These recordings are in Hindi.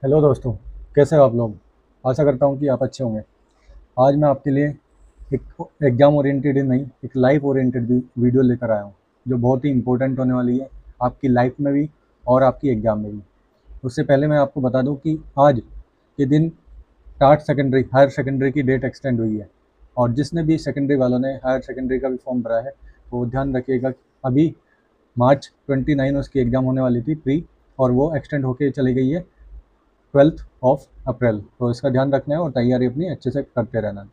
हेलो दोस्तों, कैसे हो आप लोग। आशा करता हूँ कि आप अच्छे होंगे। आज मैं आपके लिए एक एग्ज़ाम ओरिएंटेड ही नहीं, एक लाइफ ओरिएंटेड भी वीडियो लेकर आया हूँ, जो बहुत ही इंपॉर्टेंट होने वाली है आपकी लाइफ में भी और आपकी एग्ज़ाम में भी। उससे पहले मैं आपको बता दूँ कि आज के दिन टाट सेकेंडरी हायर सेकेंडरी की डेट एक्सटेंड हुई है, और जिसने भी सेकेंडरी वालों ने हायर सेकेंडरी का भी फॉर्म भरा है तो ध्यान रखिएगा कि अभी मार्च 29 उसकी एग्ज़ाम होने वाली थी प्री, और वो एक्सटेंड होके चली गई है 12 अप्रैल। तो इसका ध्यान रखना है और तैयारी अपनी अच्छे से करते रहना है।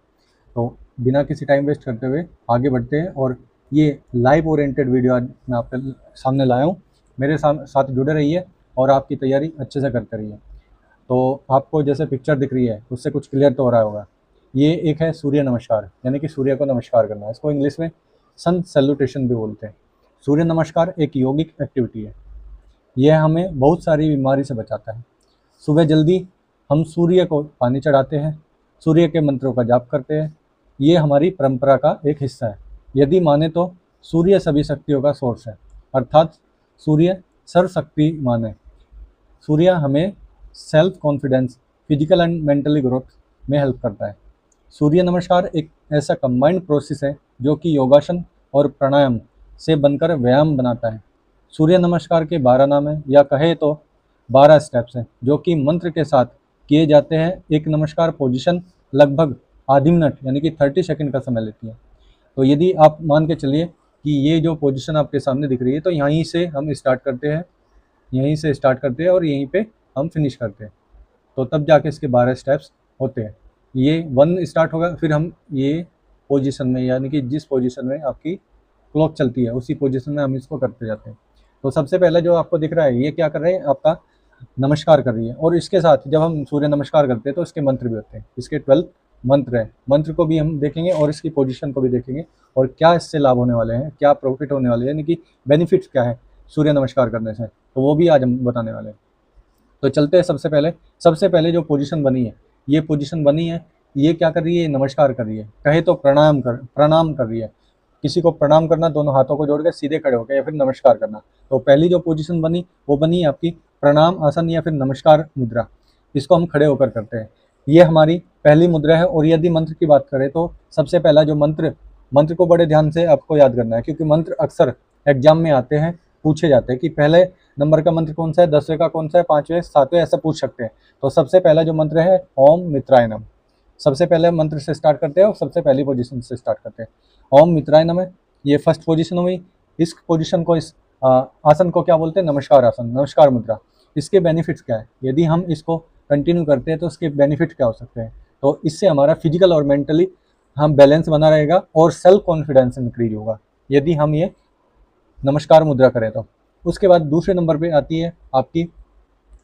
तो बिना किसी टाइम वेस्ट करते हुए आगे बढ़ते हैं, और ये लाइव ओरिएंटेड वीडियो आज मैं आपके सामने लाया हूँ। मेरे साथ जुड़े रहिए और आपकी तैयारी अच्छे से करते रहिए। तो आपको जैसे पिक्चर दिख रही है उससे कुछ क्लियर तो हो रहा होगा। ये एक है सूर्य नमस्कार, यानी कि सूर्य को नमस्कार करना। इसको इंग्लिश में सन सैल्यूटेशन भी बोलते हैं। सूर्य नमस्कार एक योगिक एक्टिविटी है। यह हमें बहुत सारी बीमारी से बचाता है। सुबह जल्दी हम सूर्य को पानी चढ़ाते हैं, सूर्य के मंत्रों का जाप करते हैं। ये हमारी परंपरा का एक हिस्सा है। यदि माने तो सूर्य सभी शक्तियों का सोर्स है, अर्थात सूर्य सर्वशक्तिमान है। सूर्य हमें self confidence, physical and mentally growth में हेल्प करता है। सूर्य नमस्कार एक ऐसा कंबाइंड प्रोसेस है जो कि योगासन और प्राणायाम से बनकर व्यायाम बनाता है। सूर्य नमस्कार के 12 नाम हैं, या कहे तो 12 स्टेप्स हैं, जो कि मंत्र के साथ किए जाते हैं। एक नमस्कार पोजीशन लगभग आधी मिनट यानी कि 30 सेकंड का समय लेती है। तो यदि आप मान के चलिए कि ये जो पोजीशन आपके सामने दिख रही है, तो यहीं से स्टार्ट करते हैं और यहीं पे हम फिनिश करते हैं। तो तब जाके इसके 12 स्टेप्स होते हैं। ये 1 स्टार्ट होगा, फिर हम ये पोजीशन में, यानी कि जिस पोजीशन में आपकी क्लॉक चलती है उसी पोजीशन में हम इसको करते जाते हैं। तो सबसे पहले जो आपको दिख रहा है, ये क्या कर रहे हैं, आपका नमस्कार कर रही है। और इसके साथ जब हम सूर्य नमस्कार करते हैं तो इसके मंत्र भी होते हैं। इसके 12 मंत्र हैं। मंत्र को भी हम देखेंगे और इसकी पोजीशन को भी देखेंगे, और क्या इससे लाभ होने वाले हैं, क्या प्रॉफिट होने वाले हैं, यानी कि बेनिफिट्स क्या है सूर्य नमस्कार करने से, तो वो भी आज हम बताने वाले हैं। तो चलते हैं। सबसे पहले जो पोजीशन बनी है, ये पोजीशन बनी है, ये क्या कर रही है, नमस्कार कर रही है। कहे तो प्रणाम कर रही है। किसी को प्रणाम करना, दोनों हाथों को जोड़ के सीधे खड़े होकर, या फिर नमस्कार करना। तो पहली जो पोजीशन बनी वो बनी है आपकी प्रणाम आसन या फिर नमस्कार मुद्रा। इसको हम खड़े होकर करते हैं। ये हमारी पहली मुद्रा है। और यदि मंत्र की बात करें तो सबसे पहला जो मंत्र को बड़े ध्यान से आपको याद करना है, क्योंकि मंत्र अक्सर एग्जाम में आते हैं, पूछे जाते हैं कि पहले नंबर का मंत्र कौन सा है, 10वें का कौन सा है, 5वें 7वें, ऐसा पूछ सकते हैं। तो सबसे पहला जो मंत्र है ओम मित्राय नमः। सबसे पहले मंत्र से स्टार्ट करते हैं और सबसे पहली पोजीशन से स्टार्ट करते हैं। ओम मित्राय नमः, ये फर्स्ट पोजीशन हुई। इस पोजीशन को, इस आसन को क्या बोलते हैं, नमस्कार आसन, नमस्कार मुद्रा। इसके बेनिफिट्स क्या है, यदि हम इसको कंटिन्यू करते हैं तो इसके बेनिफिट क्या हो सकते हैं। तो इससे हमारा फिजिकल और मेंटली हम बैलेंस बना रहेगा और सेल्फ कॉन्फिडेंस इंक्रीज होगा, यदि हम ये नमस्कार मुद्रा करें तो। उसके बाद दूसरे नंबर पे आती है आपकी,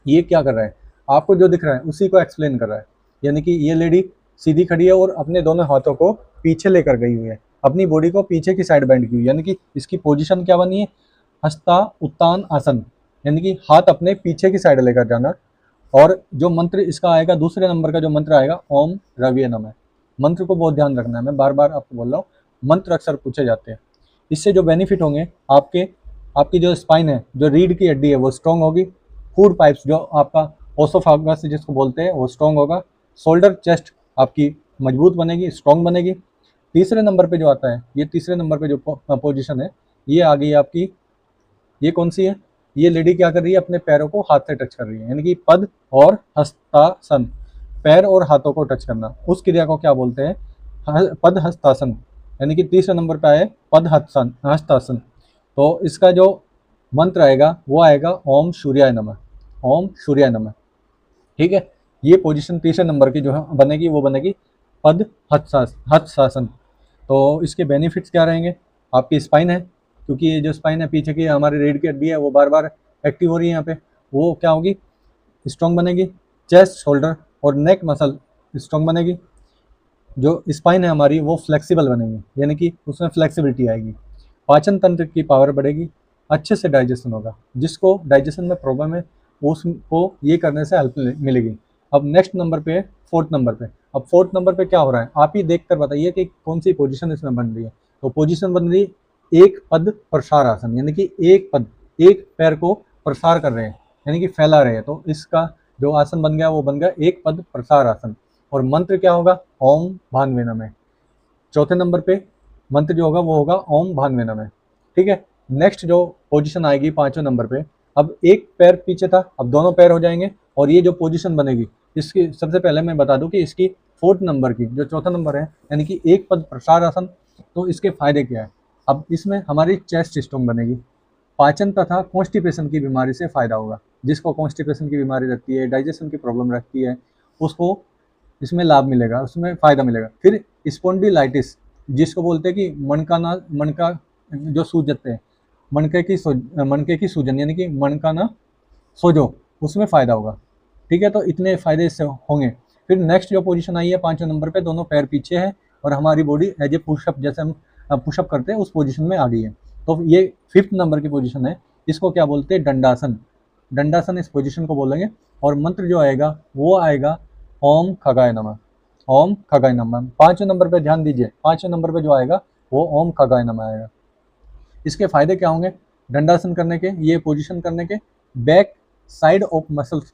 ये क्या कर रहा है, आपको जो दिख रहा है उसी को एक्सप्लेन कर रहा है। यानी कि ये लेडी सीधी खड़ी है और अपने दोनों हाथों को पीछे लेकर गई हुई है, अपनी बॉडी को पीछे की साइड बेंड की हुई, यानी कि इसकी पोजीशन क्या बनी है, हस्ता उत्तान आसन, यानी कि हाथ अपने पीछे की साइड लेकर जाना। और जो मंत्र इसका आएगा, दूसरे नंबर का जो मंत्र आएगा, ओम रविये नमः। मंत्र को बहुत ध्यान रखना है, मैं बार बार आपको बोल रहा हूँ, मंत्र अक्सर पूछे जाते हैं। इससे जो बेनिफिट होंगे, आपकी जो स्पाइन है, जो रीढ़ की हड्डी है, वो स्ट्रॉन्ग होगी। फूड पाइप्स, जो आपका ओसोफागस जिसको बोलते हैं, वो स्ट्रॉन्ग होगा। शोल्डर चेस्ट आपकी मजबूत बनेगी, स्ट्रॉन्ग बनेगी। तीसरे नंबर पे जो आता है, ये तीसरे नंबर पे जो पोजीशन है, ये आ गई आपकी, ये कौन सी है, ये लेडी क्या कर रही है, अपने पैरों को हाथ से टच कर रही है, यानी कि पद और हस्तासन, पैर और हाथों को टच करना। उस क्रिया को क्या बोलते हैं, पद हस्तासन, यानी कि तीसरे नंबर पे आए पद हस्तासन। तो इसका जो मंत्र आएगा वो आएगा ओम सूर्याय नमः, ओम सूर्याय नमः। ठीक है, ये पोजीशन तीसरे नंबर की जो है बनेगी, वो बनेगी पद हस्तासन। तो इसके बेनिफिट्स क्या रहेंगे, आपकी स्पाइन है, क्योंकि ये जो स्पाइन है पीछे की हमारी रीढ़ की हड्डी है, वो बार बार एक्टिव हो रही है यहाँ पे, वो क्या होगी, स्ट्रॉन्ग बनेगी। चेस्ट, शोल्डर और नेक मसल स्ट्रॉन्ग बनेगी। जो स्पाइन है हमारी, वो फ्लेक्सिबल बनेगी, यानी कि उसमें फ्लेक्सिबिलिटी आएगी। पाचन तंत्र की पावर बढ़ेगी, अच्छे से डाइजेशन होगा। जिसको डाइजेशन में प्रॉब्लम है उसको ये करने से हेल्प मिलेगी। अब नेक्स्ट नंबर पे, फोर्थ नंबर पे। अब फोर्थ नंबर पे क्या हो रहा है, आप ही देख कर बताइए कि कौन सी पोजीशन इसमें बन रही है। तो पोजीशन बन रही है एक पद प्रसार आसन, यानी कि एक पैर को प्रसार कर रहे हैं, यानी कि फैला रहे हैं। तो इसका जो आसन बन गया वो बन गया एक पद प्रसार आसन, और मंत्र क्या होगा, ओम भान्वे नमः। चौथे नंबर पे मंत्र जो होगा वो होगा ओम भान्वे नमः। ठीक है, नेक्स्ट जो पोजीशन आएगी 5वें नंबर पे, अब एक पैर पीछे था, अब दोनों पैर हो जाएंगे, और ये जो पोजीशन बनेगी इसकी सबसे पहले मैं बता दूं कि इसकी 4th नंबर की जो चौथा नंबर है यानी कि एक पद प्रसार आसन, तो इसके फायदे क्या है। अब इसमें हमारी चेस्ट स्ट्रांग बनेगी, पाचन तथा कॉन्स्टिपेशन की बीमारी से फायदा होगा। जिसको कॉन्स्टिपेशन की बीमारी रहती है, डाइजेशन की प्रॉब्लम रहती है, उसको इसमें लाभ मिलेगा, उसमें फायदा मिलेगा। फिर स्पॉन्डिलाइटिस, जिसको बोलते हैं कि मन का जो सूजते हैं, मनके की सूजन यानी कि मन का ना सोजो, उसमें फायदा होगा। ठीक है, तो इतने फायदे इससे होंगे। फिर नेक्स्ट जो पोजीशन आई है 5वें नंबर पे, दोनों पैर पीछे है और हमारी बॉडी एज ए पुशअप, जैसे हम पुशअप करते हैं उस पोजीशन में आ गई है। तो ये 5th नंबर की पोजीशन है, इसको क्या बोलते हैं, दंडासन। दंडासन इस पोजीशन को बोलेंगे, और मंत्र जो आएगा वो आएगा ओम खगाय नमः। ओम खगाय नमः 5वें नंबर पे ध्यान दीजिए, 5वें नंबर पे जो आएगा वो ओम खगाय नमः आएगा। इसके फायदे क्या होंगे दंडासन करने के, ये पोजीशन करने के, back side of muscles,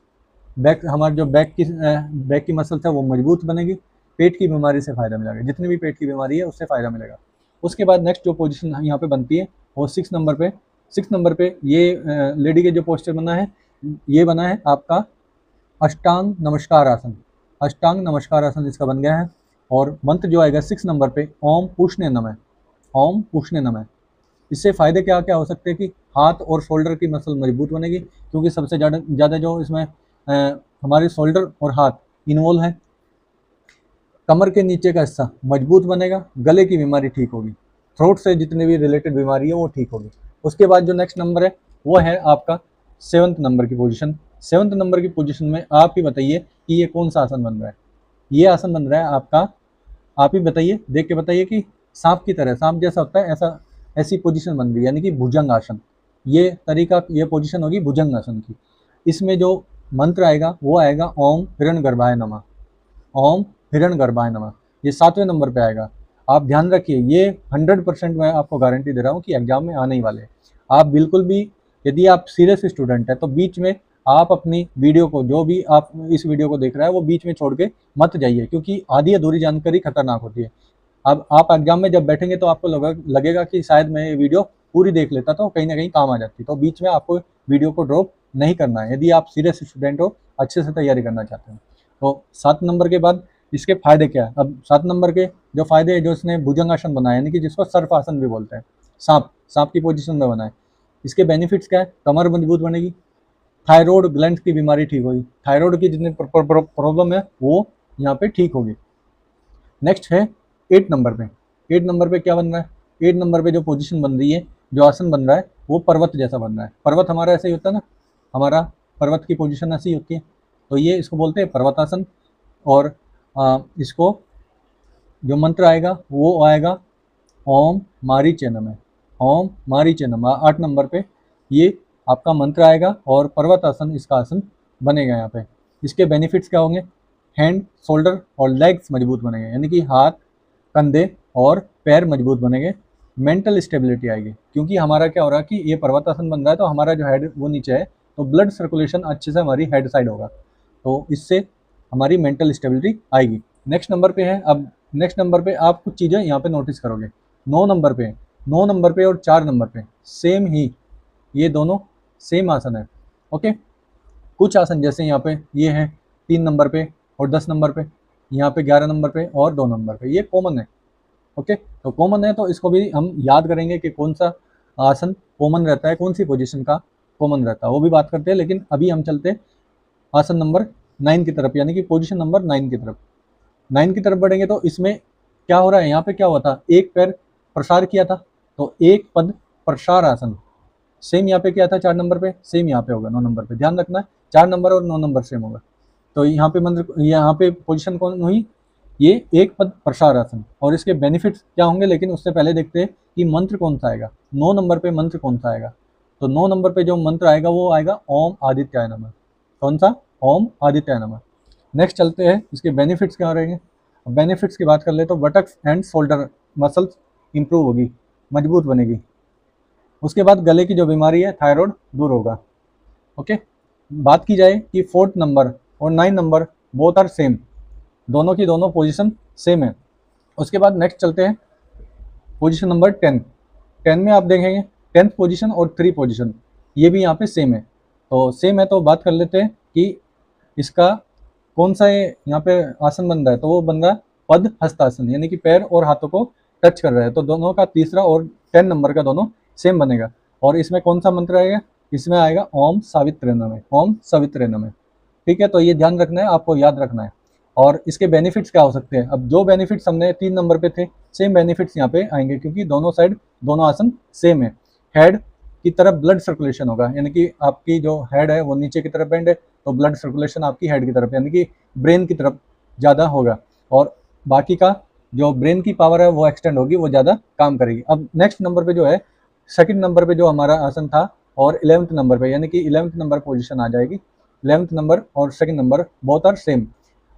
back हमारे जो बैक की मसल्स है वो मजबूत बनेगी, पेट की बीमारी से फायदा मिलेगा, जितनी भी पेट की बीमारी है उससे फायदा मिलेगा। उसके बाद नेक्स्ट जो पोजीशन यहाँ पे बनती है वो 6 नंबर पे, 6 नंबर पे ये लेडी के जो पोस्टर बना है, ये बना है आपका अष्टांग नमस्कार आसन। अष्टांग नमस्कार आसन इसका बन गया है, और मंत्र जो आएगा 6 नंबर पे ओम पूष्णे नमः। ओम पूष्णे नमः। इससे फायदे क्या क्या हो सकते हैं कि हाथ और शोल्डर की मसल मजबूत बनेगी, क्योंकि सबसे ज़्यादा जो इसमें हमारे शोल्डर और हाथ इन्वॉल्व है। कमर के नीचे का हिस्सा मजबूत बनेगा, गले की बीमारी ठीक होगी, थ्रोट से जितने भी रिलेटेड बीमारी है वो ठीक होगी। उसके बाद जो नेक्स्ट नंबर है वो है आपका 7th नंबर की पोजीशन। 7th नंबर की पोजीशन में आप ही बताइए कि ये कौन सा आसन बन रहा है। ये आसन बन रहा है आपका, आप ही बताइए, देख के बताइए कि सांप की तरह, सांप जैसा होता है ऐसा, ऐसी पोजीशन बन रही है, यानी कि भुजंग आसन। ये तरीका, ये पोजीशन होगी भुजंग आसन की। इसमें जो मंत्र आएगा वो आएगा ओम हिरण्यगर्भाय नमः। ओम हिरण्यगर्भाय नमः, ये 7वें नंबर पे आएगा। आप ध्यान रखिए, ये 100% मैं आपको गारंटी दे रहा हूँ कि एग्जाम में आने ही वाले हैं। आप बिल्कुल भी, यदि आप सीरियस स्टूडेंट है तो बीच में आप अपनी वीडियो को, जो भी आप इस वीडियो को देख रहा है वो बीच में छोड़ के मत जाइए, क्योंकि आधी अधूरी जानकारी खतरनाक होती है। अब आप एग्जाम में जब बैठेंगे तो आपको लगेगा कि शायद मैं ये वीडियो पूरी देख लेता तो कहीं ना कहीं काम आ जाती, तो बीच में आपको वीडियो को ड्रॉप नहीं करना है यदि आप सीरियस स्टूडेंट हो, अच्छे से तैयारी करना चाहते हैं। तो 7 नंबर के बाद इसके फायदे क्या है। अब 7 नंबर के जो फायदे है, जो इसने भुजंगासन बनाया यानी कि जिसको सर्प आसन भी बोलते हैं, सांप की पोजीशन में बनाए, इसके बेनिफिट्स क्या है, कमर मजबूत बनेगी, थायराइड ग्लैंड की बीमारी ठीक होगी, थायराइड की जितनी प्रॉब्लम है वो यहाँ पे ठीक होगी। नेक्स्ट है 8 नंबर पे। 8 नंबर पे क्या बन रहा है, 8 नंबर पे जो पोजीशन बन रही है, जो आसन बन रहा है वो पर्वत जैसा बन रहा है। पर्वत हमारा ऐसे ही होता है ना, हमारा पर्वत की पोजीशन ऐसी ही होती है, तो ये इसको बोलते हैं पर्वतासन। और इसको जो मंत्र आएगा वो आएगा ओम मारीचे नमः। ओम मारीचे नमः 8 नंबर पे ये आपका मंत्र आएगा, और पर्वतासन इसका आसन बनेगा यहाँ पे। इसके बेनिफिट्स क्या होंगे, हैंड, शोल्डर और लेग्स मजबूत बनेंगे, यानी कि हाथ, कंधे और पैर मजबूत बनेंगे। मेंटल स्टेबिलिटी आएगी, क्योंकि हमारा क्या हो रहा है कि ये पर्वतासन बन रहा है तो हमारा जो हेड वो नीचे है, तो ब्लड सर्कुलेशन अच्छे से हमारी हेड साइड होगा, तो इससे हमारी मेंटल स्टेबिलिटी आएगी। नेक्स्ट नंबर पे है, अब नेक्स्ट नंबर पे आप कुछ चीज़ें यहाँ पे नोटिस करोगे। 9 नंबर पे, 9 नंबर पे और 4 नंबर पे सेम ही, ये दोनों सेम आसन है। ओके, कुछ आसन जैसे यहाँ पे ये है 3 नंबर पे और 10 नंबर पे, यहाँ पे 11 नंबर पे और 2 नंबर पे, ये कॉमन है। ओके, तो कॉमन है तो इसको भी हम याद करेंगे कि कौन सा आसन कॉमन रहता है, कौन सी पोजीशन का कॉमन रहता है, वो भी बात करते हैं। लेकिन अभी हम चलते हैं आसन नंबर 9 की तरफ, यानी कि पोजीशन नंबर 9 की तरफ। 9 की तरफ बढ़ेंगे तो इसमें क्या हो रहा है, यहाँ पे क्या हुआ था, एक पैर प्रसार किया था, तो एक पद प्रसार आसन। सेम यहाँ पे क्या था 4 नंबर पे, सेम यहाँ पे होगा 9 नंबर पे। ध्यान रखना है 4 नंबर और 9 नंबर सेम होगा। तो यहाँ पे मंत्र, यहाँ पे पोजीशन कौन हुई, ये एक पद प्रसार आसन, और इसके बेनिफिट्स क्या होंगे। लेकिन उससे पहले देखते हैं कि मंत्र कौन सा आएगा, 9 नंबर पे मंत्र कौन सा आएगा। तो 9 नंबर पे जो मंत्र आएगा वो आएगा ओम आदित्याय नमः। कौन सा, ओम आदित्याय नमः। नेक्स्ट चलते हैं, इसके बेनिफिट्स क्या रहेंगे। बेनिफिट्स की बात कर ले तो buttocks and shoulder muscles improve होगी, मजबूत बनेगी। उसके बाद गले की जो बीमारी है थायराइड दूर होगा। ओके, बात की जाए कि 4th नंबर और 9 नंबर बोथ आर सेम, दोनों की दोनों पोजीशन सेम है। उसके बाद नेक्स्ट चलते हैं पोजीशन नंबर 10। 10 में आप देखेंगे 10th पोजीशन और 3 पोजीशन ये भी यहाँ पे सेम है। तो सेम है तो बात कर लेते हैं कि इसका कौन सा यहाँ पे आसन बन रहा है। तो वो बन रहा है पद हस्तासन, यानी कि पैर और हाथों को टच कर रहा है। तो दोनों का तीसरा और 10 नंबर का दोनों सेम बनेगा। और इसमें कौन सा मंत्र आएगा, इसमें आएगा ओम सावित्रे नमः, ओम सवित्रे नमः। ठीक है, तो ये ध्यान रखना है, आपको याद रखना है। और इसके बेनिफिट्स क्या हो सकते हैं। अब जो बेनिफिट्स हमने 3 नंबर पे थे, सेम बेनिफिट्स यहाँ पे आएंगे, क्योंकि दोनों साइड दोनों आसन सेम है। हेड की तरफ ब्लड सर्कुलेशन होगा, यानी कि आपकी जो हेड है वो नीचे की तरफ बेंड है, तो ब्लड सर्कुलेशन आपकी हेड की तरफ यानी कि ब्रेन की तरफ ज़्यादा होगा। और बाकी का जो ब्रेन की पावर है वो एक्सटेंड होगी, वो ज़्यादा काम करेगी। अब नेक्स्ट नंबर पे जो है, सेकंड नंबर पे जो हमारा आसन था और 11th नंबर पे, यानी कि 11th नंबर पोजीशन आ जाएगी। 11th नंबर और second number both are same,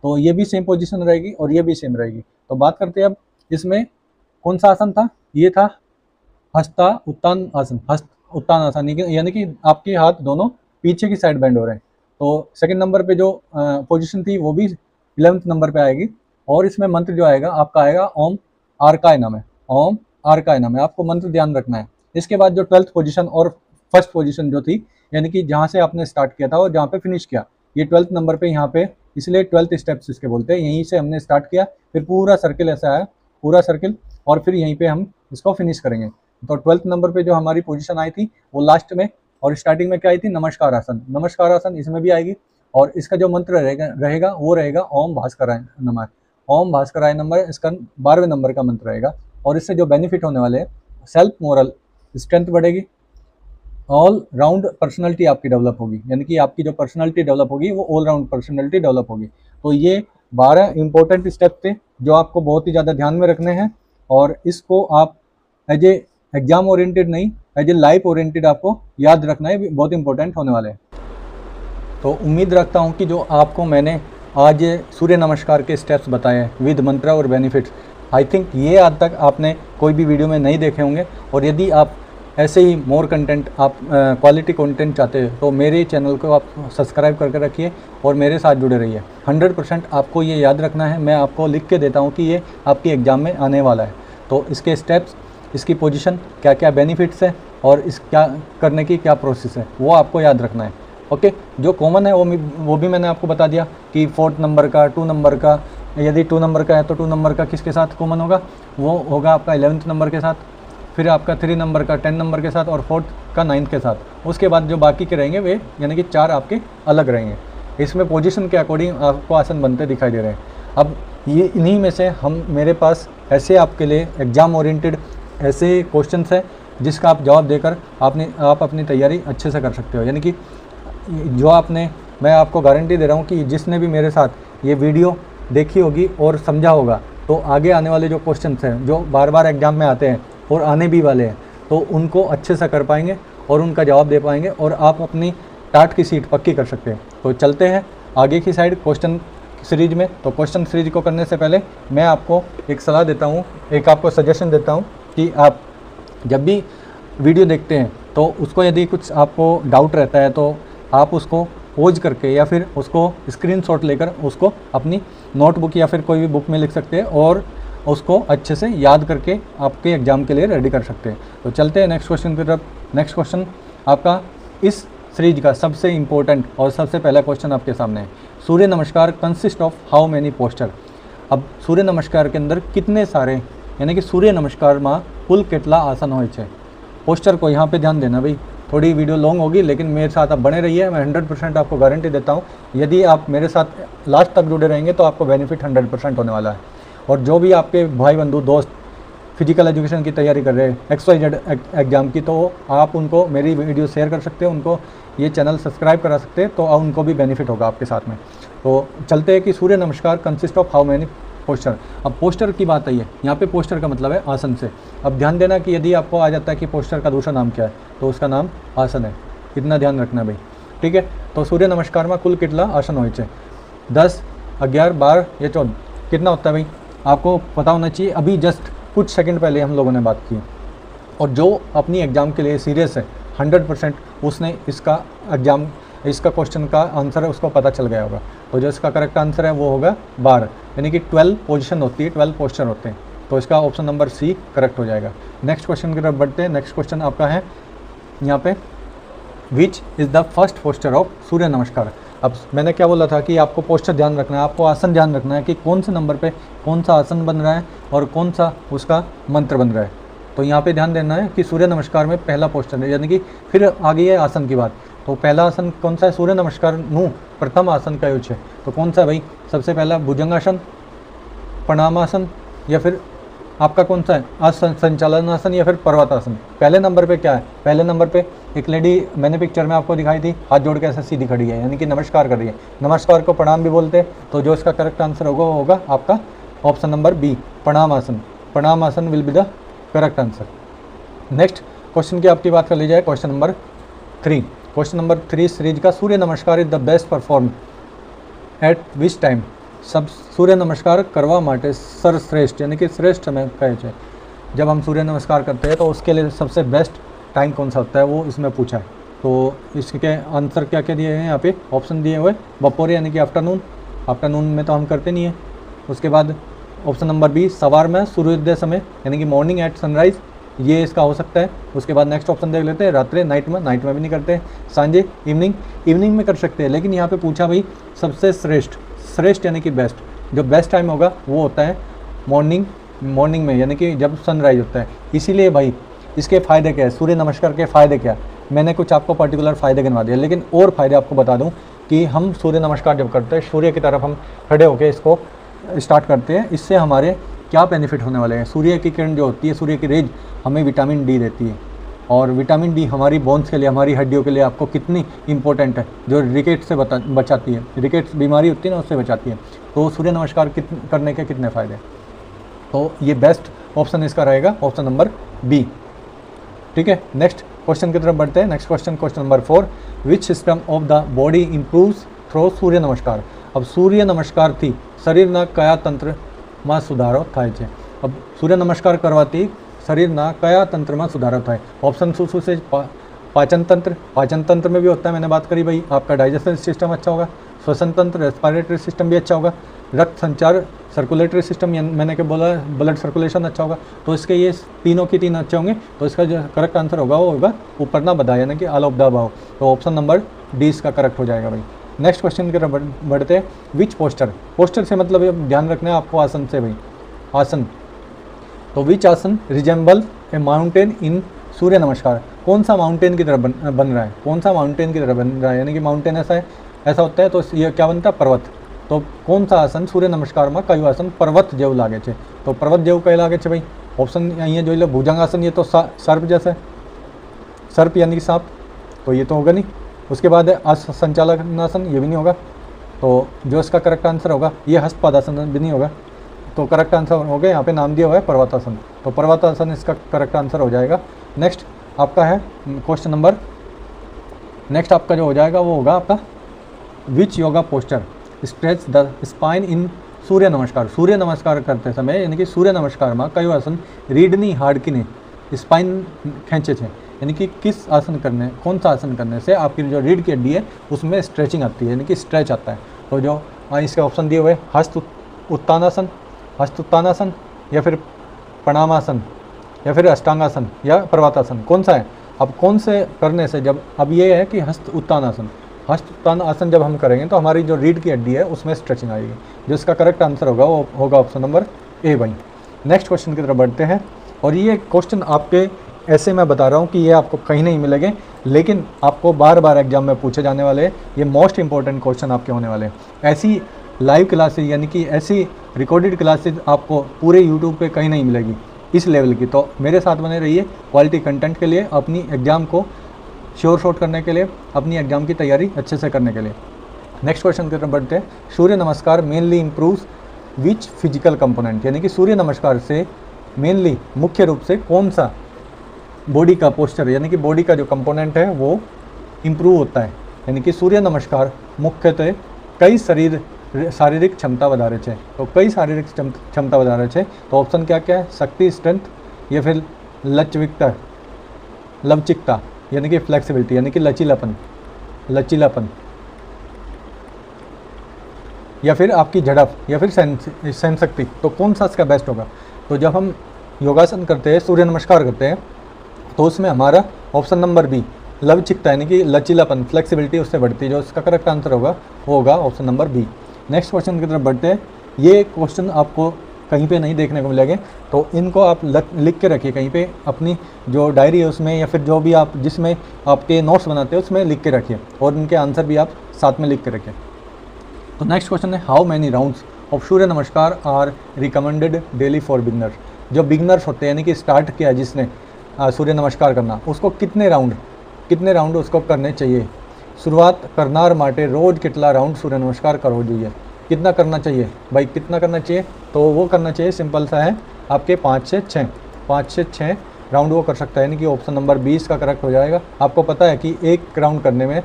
तो ये भी सेम पोजीशन रहेगी और ये भी सेम रहेगी। तो बात करते हैं अब इसमें कौन सा आसन था, ये था हस्ता उत्तान आसन, हस्त उत्तान आसन, यानी कि आपके हाथ दोनों पीछे की साइड बेंड हो रहे हैं। तो सेकंड नंबर पे जो पोजीशन थी वो भी 11th नंबर पे आएगी। और इसमें मंत्र जो आएगा आपका आएगा ओम आर्काय नमः, ओम आर्काय नमः, आपको मंत्र ध्यान रखना है। इसके बाद जो 12th पोजीशन और फर्स्ट पोजीशन जो थी, यानी कि जहाँ से आपने स्टार्ट किया था और जहाँ पे फिनिश किया, ये 12th नंबर पे यहाँ पे, इसलिए 12th स्टेप्स इसके बोलते हैं। यहीं से हमने स्टार्ट किया, फिर पूरा सर्किल ऐसा है, पूरा सर्किल, और फिर यहीं पे हम इसको फिनिश करेंगे। तो 12th नंबर पे जो हमारी पोजीशन आई थी वो लास्ट में, और स्टार्टिंग में क्या आई थी, नमस्कार आसन, नमस्कार आसन इसमें भी आएगी। और इसका जो मंत्र रहेगा वो रहेगा ओम भास्कराय नमः, ओम भास्कराय नमः, इसका 12वें नंबर का मंत्र रहेगा। और इससे जो बेनिफिट होने वाले हैं, सेल्फ मोरल स्ट्रेंथ बढ़ेगी, ऑल राउंड पर्सनैलिटी आपकी डेवलप होगी, यानी कि आपकी जो पर्सनैलिटी डेवलप होगी वो ऑल राउंड पर्सनैलिटी डेवलप होगी। तो ये 12 इंपॉर्टेंट स्टेप थे जो आपको बहुत ही ज़्यादा ध्यान में रखने हैं, और इसको आप एज ए एग्जाम ओरिएंटेड नहीं, एज ए लाइफ ओरिएंटेड आपको याद रखना है, बहुत इंपॉर्टेंट होने वाले हैं। तो उम्मीद रखता हूँ कि जो आपको मैंने आज सूर्य नमस्कार के स्टेप्स बताए हैं विद मंत्र और बेनिफिट्स, आई थिंक ये आज तक आपने कोई भी वीडियो में नहीं देखे होंगे। और यदि आप ऐसे ही मोर कंटेंट, आप क्वालिटी कंटेंट चाहते हो तो मेरे चैनल को आप सब्सक्राइब करके रखिए और मेरे साथ जुड़े रहिए। 100% आपको ये याद रखना है, मैं आपको लिख के देता हूँ कि ये आपकी एग्ज़ाम में आने वाला है। तो इसके स्टेप्स, इसकी पोजीशन, क्या क्या बेनिफिट्स है और इस क्या करने की क्या प्रोसेस है, वो आपको याद रखना है। ओके, जो कॉमन है वो भी मैंने आपको बता दिया कि 4th नंबर का, 2 नंबर का, यदि 2 नंबर का है तो 2 नंबर का किसके साथ कॉमन होगा, वो होगा आपका 11th नंबर के साथ, फिर आपका 3 नंबर का 10 नंबर के साथ, और 4th का 9th के साथ। उसके बाद जो बाकी के रहेंगे वे यानी कि 4 आपके अलग रहेंगे। इसमें पोजीशन के अकॉर्डिंग आपको आसन बनते दिखाई दे रहे हैं। अब ये इन्हीं में से हम, मेरे पास ऐसे आपके लिए एग्ज़ाम ओरिएंटेड ऐसे क्वेश्चंस हैं जिसका आप जवाब देकर आप अपनी तैयारी अच्छे से कर सकते हो। यानी कि जो मैं आपको गारंटी दे रहा हूँ कि जिसने भी मेरे साथ ये वीडियो देखी होगी और समझा होगा, तो आगे आने वाले जो क्वेश्चंस हैं जो बार बार एग्जाम में आते हैं और आने भी वाले हैं, तो उनको अच्छे से कर पाएंगे और उनका जवाब दे पाएंगे, और आप अपनी टाट की सीट पक्की कर सकते हैं। तो चलते हैं आगे की साइड क्वेश्चन सीरीज में। तो क्वेश्चन सीरीज को करने से पहले मैं आपको एक सलाह देता हूँ, एक आपको सजेशन देता हूँ कि आप जब भी वीडियो देखते हैं तो उसको यदि कुछ आपको डाउट रहता है तो आप उसको पॉज करके या फिर उसको स्क्रीनशॉट लेकर उसको अपनी नोटबुक या फिर कोई भी बुक में लिख सकते हैं और उसको अच्छे से याद करके आपके एग्ज़ाम के लिए रेडी कर सकते हैं। तो चलते हैं नेक्स्ट क्वेश्चन की तरफ। नेक्स्ट क्वेश्चन आपका इस सीरीज का सबसे इम्पोर्टेंट और सबसे पहला क्वेश्चन आपके सामने है। सूर्य नमस्कार consist of how many posture. अब सूर्य नमस्कार के अंदर कितने सारे, यानी कि सूर्य नमस्कार में कुल कितना आसन होय छे। पोस्चर को यहाँ पे ध्यान देना भाई, थोड़ी वीडियो लॉन्ग होगी लेकिन मेरे साथ आप बने रहिए। मैं 100% आपको गारंटी देता हूँ, यदि आप मेरे साथ लास्ट तक जुड़े रहेंगे तो आपको बेनिफिट 100% होने वाला है। और जो भी आपके भाई बंधु दोस्त फिजिकल एजुकेशन की तैयारी कर रहे हैं, XYZ एग्ज़ाम की, तो आप उनको मेरी वीडियो शेयर कर सकते हैं, उनको ये चैनल सब्सक्राइब करा सकते हैं, तो उनको भी बेनिफिट होगा आपके साथ में। तो चलते हैं कि सूर्य नमस्कार consist of how many posture. अब पोस्चर की बात आई है, यहाँ पे पोस्चर का मतलब है आसन से। अब ध्यान देना कि यदि आपको आ जाता है कि पोस्चर का दूसरा नाम क्या है, तो उसका नाम आसन है। इतना ध्यान रखना है भाई, ठीक है। तो सूर्य नमस्कार में कुल कितना आसन होय छे, 10, 11, 12 या 14 कितना होता है भाई, आपको पता होना चाहिए। अभी जस्ट कुछ सेकंड पहले हम लोगों ने बात की, और जो अपनी एग्ज़ाम के लिए सीरियस है 100%, उसने इसका एग्ज़ाम इसका क्वेश्चन का आंसर है उसको पता चल गया होगा। तो जो इसका करेक्ट आंसर है वो होगा 12, यानी कि 12 पोजीशन होती है, 12 पोस्चर होते हैं। तो इसका ऑप्शन नंबर सी करेक्ट हो जाएगा। नेक्स्ट क्वेश्चन की तरफ बढ़ते हैं। नेक्स्ट क्वेश्चन आपका है यहाँ पे, which is the first posture of Surya Namaskar. अब मैंने क्या बोला था कि आपको पोस्चर ध्यान रखना है, आपको आसन ध्यान रखना है कि कौन से नंबर पे कौन सा आसन बन रहा है और कौन सा उसका मंत्र बन रहा है। तो यहाँ पे ध्यान देना है कि सूर्य नमस्कार में पहला पोस्चर है, यानी कि फिर आ गई है आसन की बात। तो पहला आसन कौन सा है? सूर्य नमस्कार नु प्रथम आसन का युज है। तो कौन सा है भाई? सबसे पहला भुजंगासन, प्रणामासन, या फिर आपका कौन सा है? आसन संचालन आसन या फिर पर्वतासन। पहले नंबर पे क्या है? पहले नंबर पे एक लेडी मैंने पिक्चर में आपको दिखाई थी, हाथ जोड़ के ऐसे सीधी खड़ी है, यानी कि नमस्कार कर रही है। नमस्कार को प्रणाम भी बोलते हैं। तो जो इसका करेक्ट आंसर होगा वो होगा आपका ऑप्शन नंबर बी, प्रणाम आसन। प्रणाम आसन will be the correct answer. Next question की आपकी बात कर ली जाए, question number 3। Question number 3 series का, सूर्य नमस्कार is the best perform at which time. सब सूर्य नमस्कार करवा माटे सर्वश्रेष्ठ, यानी कि श्रेष्ठ समय कहे छे। जब हम सूर्य नमस्कार करते हैं तो उसके लिए सबसे बेस्ट टाइम कौन सा होता है वो इसमें पूछा है। तो इसके आंसर क्या क्या दिए हैं यहाँ पे ऑप्शन दिए हुए, बपोरे यानी कि आफ्टरनून, आफ्टरनून में तो हम करते नहीं है। उसके बाद ऑप्शन नंबर बी, सवार में सूर्योदय समय, यानी कि मॉर्निंग एट सनराइज, ये इसका हो सकता है। उसके बाद नेक्स्ट ऑप्शन देख लेते हैं, रात्रि, नाइट में, नाइट में भी नहीं करते। सांझे, इवनिंग, इवनिंग में कर सकते हैं। लेकिन यहाँ पे पूछा भाई सबसे श्रेष्ठ, श्रेष्ठ यानी कि बेस्ट, जो बेस्ट टाइम होगा वो होता है मॉर्निंग, मॉर्निंग में, यानी कि जब सनराइज होता है। इसीलिए भाई इसके फ़ायदे क्या है, सूर्य नमस्कार के फ़ायदे क्या है, मैंने कुछ आपको पर्टिकुलर फ़ायदे गिनवा दिए। लेकिन और फ़ायदे आपको बता दूं कि हम सूर्य नमस्कार जब करते हैं, सूर्य की तरफ हम खड़े होकर इसको स्टार्ट करते हैं, इससे हमारे क्या बेनिफिट होने वाले हैं। सूर्य की किरण जो होती है, सूर्य की रेज हमें विटामिन डी देती है, और विटामिन डी हमारी बोन्स के लिए, हमारी हड्डियों के लिए आपको कितनी इंपॉर्टेंट है, जो रिकेट से बचाती है, रिकेट बीमारी होती है ना, उससे बचाती है। तो सूर्य नमस्कार करने के कितने फ़ायदे। तो ये बेस्ट ऑप्शन इसका रहेगा ऑप्शन नंबर बी। ठीक है, नेक्स्ट क्वेश्चन की तरफ बढ़ते हैं। Next question, question number 4, which system of the body improves through Surya Namaskar. अब सूर्य नमस्कार थी शरीરના કયા તંત્રમાં સુધારો થાય છે। अब सूर्य नमस्कार करवाती शरीરના કયા તંત્રમાં સુધારો થાય। ऑप्शन શું से पाचन तंत्र, पाचन तंत्र में भी होता है, मैंने बात करी भाई, आपका डाइजेशन सिस्टम अच्छा होगा, श्वसन तंत्र, रेस्पिरेटरी सिस्टम भी अच्छा होगा, रक्त संचार सर्कुलेटरी सिस्टम, मैंने क्या बोला, ब्लड सर्कुलेशन अच्छा होगा। तो इसके ये तीनों की तीन अच्छे होंगे। तो इसका जो करेक्ट आंसर होगा वो होगा ऊपर ना बधा, यानी कि ऑल ऑफ द अबव। तो ऑप्शन नंबर डी इसका करेक्ट हो जाएगा भाई। नेक्स्ट क्वेश्चन की तरफ बढ़ते हैं। विच पोस्टर, पोस्टर से मतलब ये ध्यान रखना है आपको आसन से भाई, आसन। तो विच आसन resemble A mountain in Surya नमस्कार। कौन सा माउंटेन की तरफ बन रहा है, कौन सा माउंटेन की तरफ बन रहा है, यानी कि माउंटेन ऐसा है, ऐसा होता है तो ये क्या बनता है, पर्वत। तो कौन सा आसन सूर्य नमस्कार में कયું आसन पर्वत जेव लागे छे। तो पर्वत जेव कई लागे छे भाई, ऑप्शन अहीं जोई लो, भुजंगासन, ये तो सर्प जैसा है, सर्प यानी कि सांप, तो ये तो होगा नहीं। उसके बाद है संचालनासन, ये भी नहीं होगा। तो जो इसका करेक्ट आंसर होगा ये हस्तपादासन भी नहीं होगा। तो करेक्ट आंसर हो गया, यहाँ पे नाम दिया हुआ है पर्वतासन, तो पर्वतासन इसका करेक्ट आंसर हो जाएगा। नेक्स्ट आपका है क्वेश्चन नंबर, नेक्स्ट आपका जो हो जाएगा वो होगा आपका which yoga posture stretch the spine in Surya Namaskar. Surya नमस्कार करते समय यानी कि सूर्य नमस्कार में कयो आसन रीढ़नी हाड़कीने स्पाइन खेंचे छे, यानी कि किस आसन करने, कौन सा आसन करने से आपकी जो रीढ़ की हड्डी है उसमें स्ट्रेचिंग आती है, यानी कि स्ट्रेच आता है। तो जो इसके ऑप्शन दिए हुए हस्त उत्तानासन, हस्त उत्तानासन, या फिर प्रणामासन, या फिर अष्टांगासन, या पर्वतासन, कौन सा है। अब कौन से करने से, जब अब ये है कि हस्त उत्तानासन, हस्त उत्तान आसन जब हम करेंगे तो हमारी जो रीढ़ की हड्डी है उसमें स्ट्रेचिंग आएगी। जो इसका करेक्ट आंसर होगा वो होगा ऑप्शन नंबर ए भाई। नेक्स्ट क्वेश्चन की तरफ बढ़ते हैं, और ये क्वेश्चन आपके ऐसे मैं बता रहा हूँ कि ये आपको कहीं नहीं मिलेंगे, लेकिन आपको बार बार एग्जाम में पूछे जाने वाले हैं। ये मोस्ट इंपॉर्टेंट क्वेश्चन आपके होने वाले हैं। ऐसी लाइव क्लासेज यानी कि ऐसी रिकॉर्डेड क्लासेज आपको पूरे यूट्यूब पे कहीं नहीं मिलेगी इस लेवल की। तो मेरे साथ बने रहिए क्वालिटी कंटेंट के लिए, अपनी एग्ज़ाम को श्योर शॉर्ट करने के लिए, अपनी एग्ज़ाम की तैयारी अच्छे से करने के लिए। नेक्स्ट क्वेश्चन की तरफ बढ़ते हैं। सूर्य नमस्कार mainly improves which physical component, यानी कि सूर्य नमस्कार से मेनली मुख्य रूप से कौन सा बॉडी का पोस्चर, यानी कि बॉडी का जो कंपोनेंट है वो इम्प्रूव होता है। यानी कि सूर्य नमस्कार मुख्यतः कई शारीरिक क्षमता વધારે છે। तो कई शारीरिक क्षमता વધારે છે। तो ऑप्शन क्या क्या है, शक्ति, स्ट्रेंथ, या फिर लवचिकता, यानी कि फ्लेक्सिबिलिटी, यानी कि लचीलापन। लचीलापन, या फिर आपकी झड़प, या फिर सहन शक्ति, तो कौन सा इसका बेस्ट होगा? तो जब हम योगासन करते हैं, सूर्य नमस्कार करते हैं, तो उसमें हमारा ऑप्शन नंबर बी लवचिकता यानी कि लचीलापन, फ्लेक्सिबिलिटी उससे बढ़ती है। जो इसका करेक्ट आंसर होगा वो होगा option number B. Next question की तरफ बढ़ते हैं। ये क्वेश्चन आपको कहीं पे नहीं देखने को मिलेंगे, तो इनको आप लिख के रखिए कहीं पे, अपनी जो डायरी है उसमें, या फिर जो भी आप जिसमें आपके नोट्स बनाते हैं उसमें लिख के रखिए, और इनके आंसर भी आप साथ में लिख के रखिए। तो नेक्स्ट क्वेश्चन है, how many rounds of Surya Namaskar are recommended daily for beginner? जो बिगनर्स होते हैं यानी कि स्टार्ट किया जिसने सूर्य नमस्कार करना, उसको कितने राउंड उसको करने चाहिए? शुरुआत करनार माटे रोज कितना राउंड सूर्य नमस्कार करो જોઈએ? कितना करना चाहिए भाई, कितना करना चाहिए? तो वो करना चाहिए, सिंपल सा है, आपके 5 से 6 राउंड वो कर सकता है, यानी कि ऑप्शन नंबर 20 का करेक्ट हो जाएगा। आपको पता है कि एक राउंड करने में,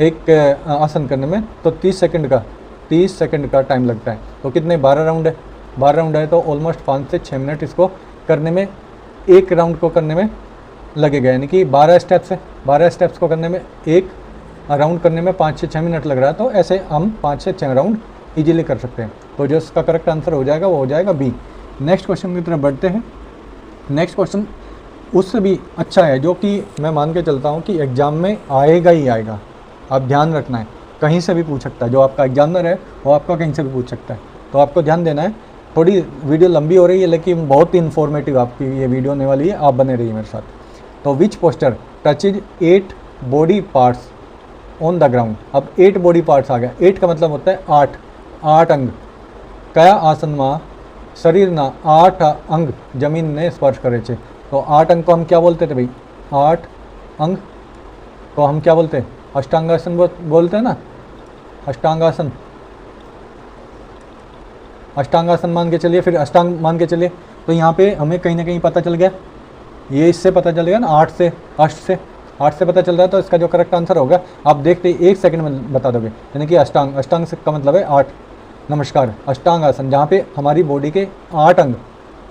एक आसन करने में तो 30 सेकंड का टाइम लगता है। तो कितने, 12 राउंड है, तो ऑलमोस्ट 5 से 6 मिनट इसको करने में, एक राउंड को करने में लगेगा, यानी कि 12 स्टेप्स को करने में, एक राउंड करने में 5 से 6 मिनट लग रहा है। तो ऐसे हम 5 से 6 राउंड इजीली कर सकते हैं। तो जो इसका करेक्ट आंसर हो जाएगा वो हो जाएगा बी। नेक्स्ट क्वेश्चन की तरफ बढ़ते हैं। नेक्स्ट क्वेश्चन उससे भी अच्छा है, जो कि मैं मान के चलता हूँ कि एग्ज़ाम में आएगा ही आएगा। आप ध्यान रखना है, कहीं से भी पूछ सकता है, जो आपका एग्जामिनर है वो आपका कहीं से भी पूछ सकता है, तो आपको ध्यान देना है। थोड़ी वीडियो लंबी हो रही है लेकिन बहुत ही इन्फॉर्मेटिव आपकी ये वीडियो होने वाली है, आप बने रहिए मेरे साथ। तो which poster touches 8 body parts on the ground? अब 8 बॉडी पार्ट्स आ गया, 8 का मतलब होता है 8 अंग। कया आसन में शरीरना 8 अंग जमीन ने स्पर्श करे छे? तो 8 अंग को हम क्या बोलते थे भाई? 8 अंग को हम क्या बोलते हैं? अष्टांगासन बोलते हैं ना, अष्टांगासन मान के चलिए, फिर अष्टांग मान के चलिए। तो यहाँ पे हमें कहीं ना कहीं पता चल गया, ये इससे पता चल गया ना, 8 से पता चल रहा है। तो इसका जो करेक्ट आंसर होगा, आप देखते ही 1 सेकंड में बता दोगे, यानी कि अष्टांग का मतलब है 8 नमस्कार, अष्टांग आसन, जहाँ पे हमारी बॉडी के 8 अंग,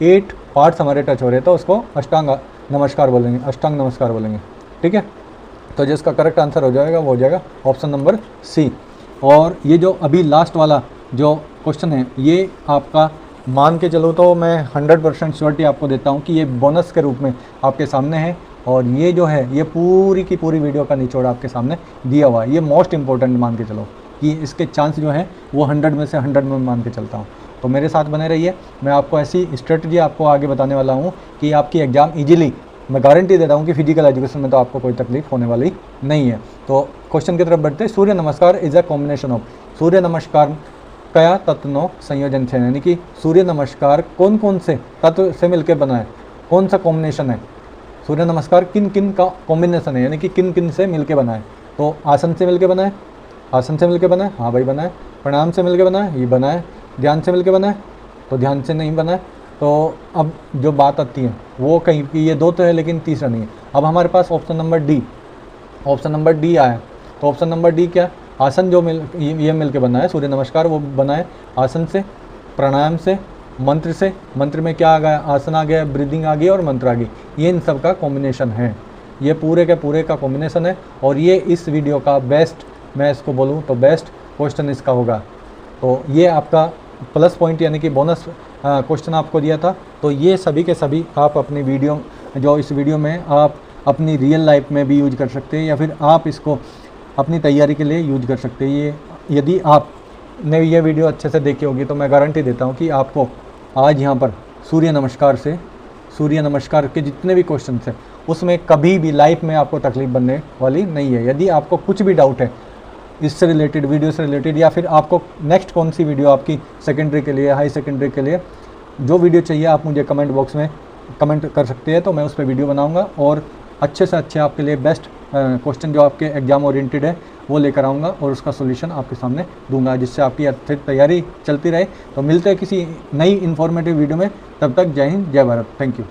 8 पार्ट्स हमारे टच हो रहे हैं, तो उसको अष्टांग नमस्कार बोलेंगे। ठीक है, तो जिसका करेक्ट आंसर हो जाएगा वो हो जाएगा ऑप्शन नंबर सी। और ये जो अभी लास्ट वाला जो क्वेश्चन है, ये आपका मान के चलो तो मैं 100% श्योरिटी आपको देता हूँ कि ये बोनस के रूप में आपके सामने है, और ये जो है ये पूरी की पूरी वीडियो का निचोड़ आपके सामने दिया हुआ है। ये मोस्ट इंपॉर्टेंट मान के चलो कि इसके चांस जो है वो 100 में से 100 में मान के चलता हूँ। तो मेरे साथ बने रहिए, मैं आपको ऐसी स्ट्रेटजी आपको आगे बताने वाला हूँ कि आपकी एग्ज़ाम ईजिली, मैं गारंटी देता हूँ कि फिजिकल एजुकेशन में तो आपको कोई तकलीफ होने वाली नहीं है। तो क्वेश्चन की तरफ बढ़ते हैं। सूर्य नमस्कार is a combination of, Surya नमस्कार कया तत्वों संयोजन है, यानी कि सूर्य नमस्कार कौन कौन से तत्व से मिलकर बना है, कौन सा कॉम्बिनेशन है? सूर्य नमस्कार किन किन का कॉम्बिनेशन है, यानी कि किन किन से मिलकर बना है? तो आसन से मिलकर बना है, हाँ भाई बना है। प्राणायाम से मिलकर बना है, ये बना है। ध्यान से मिलकर बना है, तो ध्यान से नहीं बना है। तो अब जो बात आती है वो कहीं की, ये 2 तो है लेकिन तीसरा नहीं है। अब हमारे पास ऑप्शन नंबर डी आया। तो ऑप्शन नंबर डी क्या? आसन जो ये मिल के बना है, सूर्य नमस्कार वो बना है आसन से, प्राणायाम से, मंत्र से। मंत्र में क्या आ गया? आसन आ गया, ब्रीदिंग आ गई और मंत्र आ गई। ये इन सब का कॉम्बिनेशन है, ये पूरे के पूरे का कॉम्बिनेशन है। और ये इस वीडियो का बेस्ट, मैं इसको बोलूँ तो बेस्ट क्वेश्चन इसका होगा। तो ये आपका प्लस पॉइंट यानी कि बोनस क्वेश्चन आपको दिया था। तो ये सभी के सभी आप अपनी वीडियो, जो इस वीडियो में आप अपनी रियल लाइफ में भी यूज कर सकते हैं, या फिर आप इसको अपनी तैयारी के लिए यूज कर सकते हैं। ये यदि आपने ये वीडियो अच्छे से देखी होगी तो मैं गारंटी देता हूँ कि आपको आज यहाँ पर सूर्य नमस्कार के जितने भी क्वेश्चन हैं उसमें कभी भी लाइफ में आपको तकलीफ बनने वाली नहीं है। यदि आपको कुछ भी डाउट है इससे रिलेटेड, वीडियो से रिलेटेड, या फिर आपको नेक्स्ट कौन सी वीडियो आपकी सेकेंडरी के लिए, हाई सेकेंडरी के लिए जो वीडियो चाहिए, आप मुझे कमेंट बॉक्स में कमेंट कर सकते हैं, तो मैं उस पर वीडियो बनाऊंगा और अच्छे से अच्छे आपके लिए बेस्ट क्वेश्चन जो आपके एग्जाम ओरिएंटेड है वो लेकर आऊँगा और उसका सोल्यूशन आपके सामने दूंगा, जिससे आपकी अच्छी तैयारी चलती रहे। तो मिलते हैं किसी नई इन्फॉर्मेटिव वीडियो में, तब तक जय हिंद, जय भारत, थैंक यू।